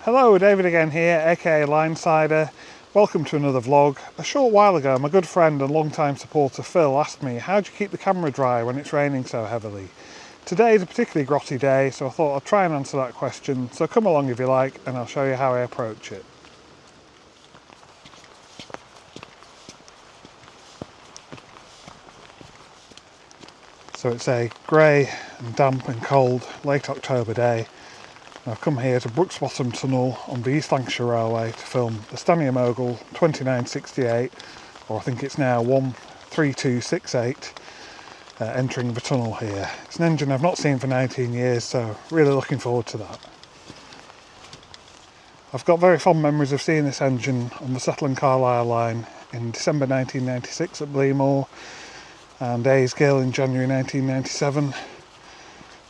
Hello, David again here, aka Linesider. Welcome to another vlog. A short while ago, my good friend and long-time supporter Phil asked me, how do you keep the camera dry when it's raining so heavily? Today is a particularly grotty day, so I thought I'd try and answer that question. So come along if you like, and I'll show you how I approach it. So it's a grey and damp and cold late October day. I've come here to Brooksbottom Tunnel on the East Lancashire Railway to film the Stanier Mogul 2968, or I think it's now 13268, entering the tunnel here. It's an engine I've not seen for 19 years, so really looking forward to that. I've got very fond memories of seeing this engine on the Settle and Carlisle line in December 1996 at Bleemore, and Aysgill in January 1997.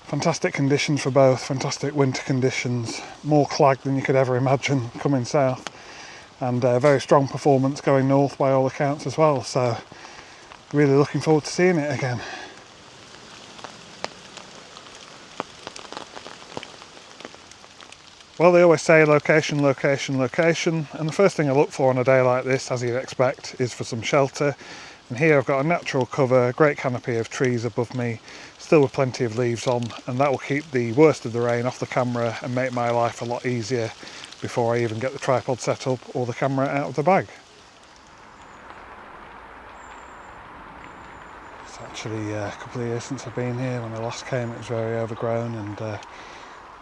Fantastic conditions for both, fantastic winter conditions, more clag than you could ever imagine coming south, and very strong performance going north by all accounts as well, so really looking forward to seeing it again. Well, they always say location, location, location, and the first thing I look for on a day like this, as you'd expect, is for some shelter. And here I've got a natural cover, a great canopy of trees above me, still with plenty of leaves on, and that will keep the worst of the rain off the camera and make my life a lot easier before I even get the tripod set up or the camera out of the bag. It's actually a couple of years since I've been here. When I last came it was very overgrown, and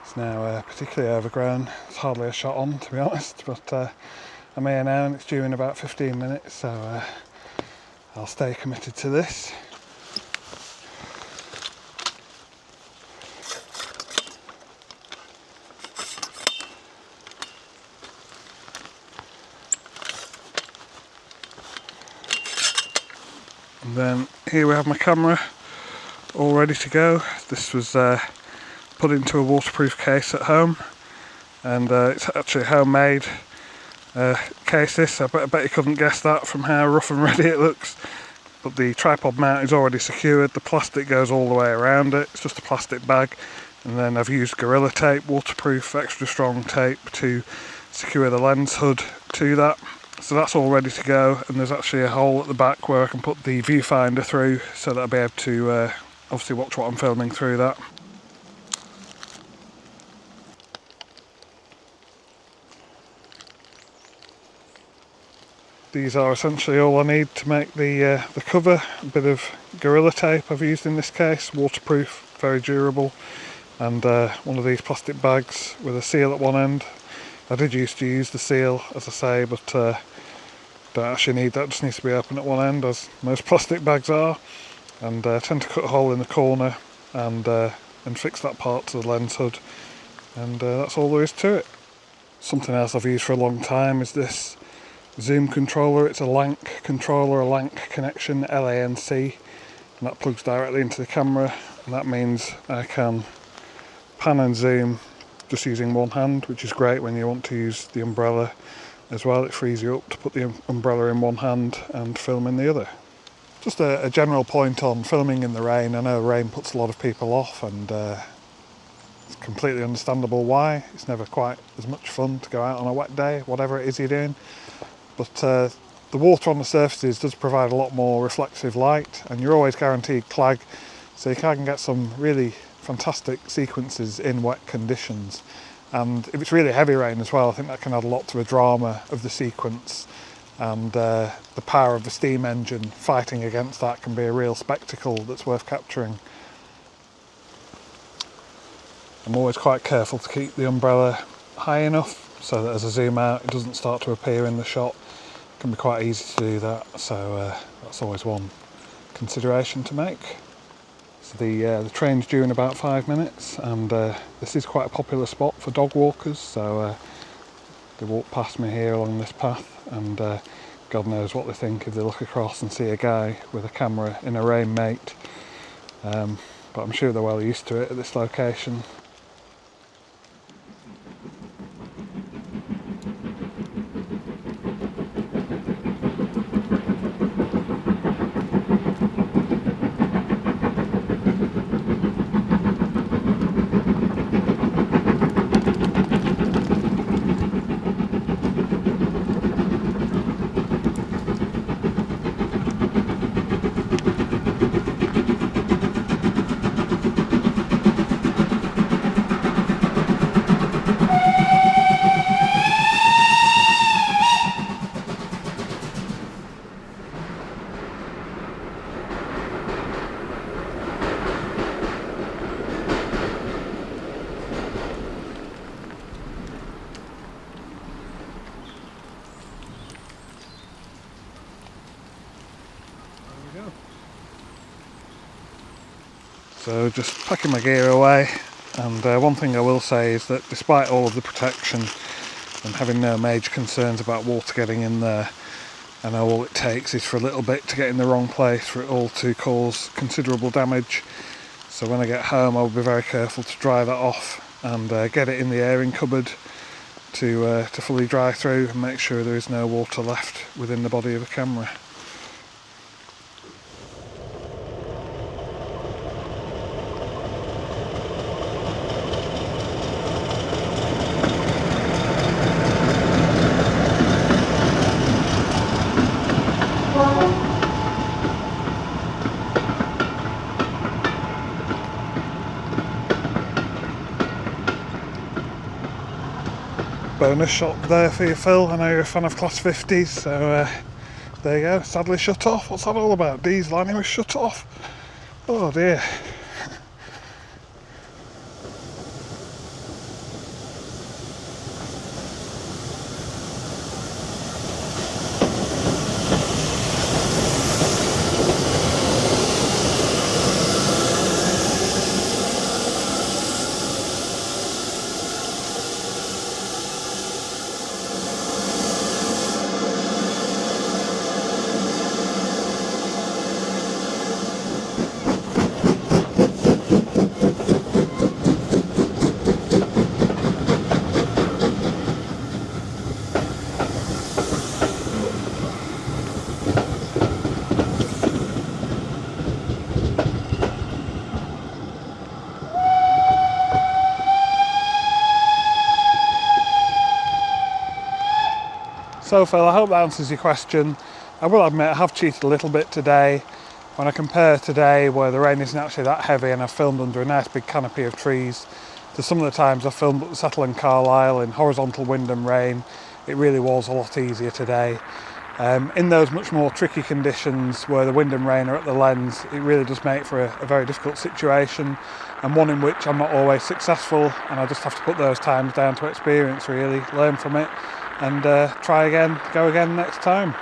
it's now particularly overgrown. It's hardly a shot on, to be honest, but I'm here now and it's due in about 15 minutes, so I'll stay committed to this. And then here we have my camera all ready to go. This was put into a waterproof case at home, and it's actually a homemade case this. I bet you couldn't guess that from how rough and ready it looks. But the tripod mount is already secured, the plastic goes all the way around it, it's just a plastic bag, and then I've used Gorilla Tape, waterproof, extra strong tape to secure the lens hood to that. So that's all ready to go, and there's actually a hole at the back where I can put the viewfinder through so that I'll be able to obviously watch what I'm filming through that. These are essentially all I need to make the cover. A bit of Gorilla Tape I've used in this case, waterproof, very durable, and one of these plastic bags with a seal at one end. I did used to use the seal, as I say, but don't actually need that, just needs to be open at one end, as most plastic bags are, and I tend to cut a hole in the corner and fix that part to the lens hood, and that's all there is to it. Something else I've used for a long time is this zoom controller. It's a LANC controller, a LANC connection, LANC, and that plugs directly into the camera, and that means I can pan and zoom just using one hand, which is great when you want to use the umbrella as well. It frees you up to put the umbrella in one hand and film in the other. Just a general point on filming in the rain. I know rain puts a lot of people off, and it's completely understandable why. It's never quite as much fun to go out on a wet day, whatever it is you're doing. But the water on the surfaces does provide a lot more reflective light, and you're always guaranteed clag, so you can get some really fantastic sequences in wet conditions. And if it's really heavy rain as well, I think that can add a lot to the drama of the sequence, and the power of the steam engine fighting against that can be a real spectacle that's worth capturing. I'm always quite careful to keep the umbrella high enough so that as I zoom out it doesn't start to appear in the shot. It can be quite easy to do that, so that's always one consideration to make. So the train's due in about 5 minutes, and this is quite a popular spot for dog walkers, so they walk past me here along this path, and God knows what they think if they look across and see a guy with a camera in a rain mate, but I'm sure they're well used to it at this location. So just packing my gear away, and one thing I will say is that despite all of the protection and having no major concerns about water getting in there, I know all it takes is for a little bit to get in the wrong place for it all to cause considerable damage. So when I get home I'll be very careful to dry that off and get it in the airing cupboard to fully dry through and make sure there is no water left within the body of the camera. Bonus shot there for you, Phil. I know you're a fan of Class 50s, so there you go. Sadly shut off. What's that all about? Dee's lining was shut off. Oh dear. So Phil, I hope that answers your question. I will admit I have cheated a little bit today. When I compare today where the rain isn't actually that heavy and I filmed under a nice big canopy of trees to some of the times I filmed at the Settle and Carlisle in horizontal wind and rain, it really was a lot easier today. In those much more tricky conditions where the wind and rain are at the lens, it really does make for a very difficult situation, and one in which I'm not always successful, and I just have to put those times down to experience really, learn from it, and try again, go again next time.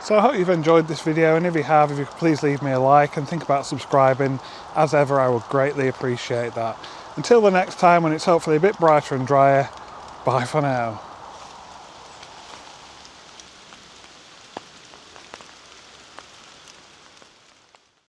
So I hope you've enjoyed this video, and if you have, if you could please leave me a like and think about subscribing. As ever, I would greatly appreciate that. Until the next time when it's hopefully a bit brighter and drier, bye for now.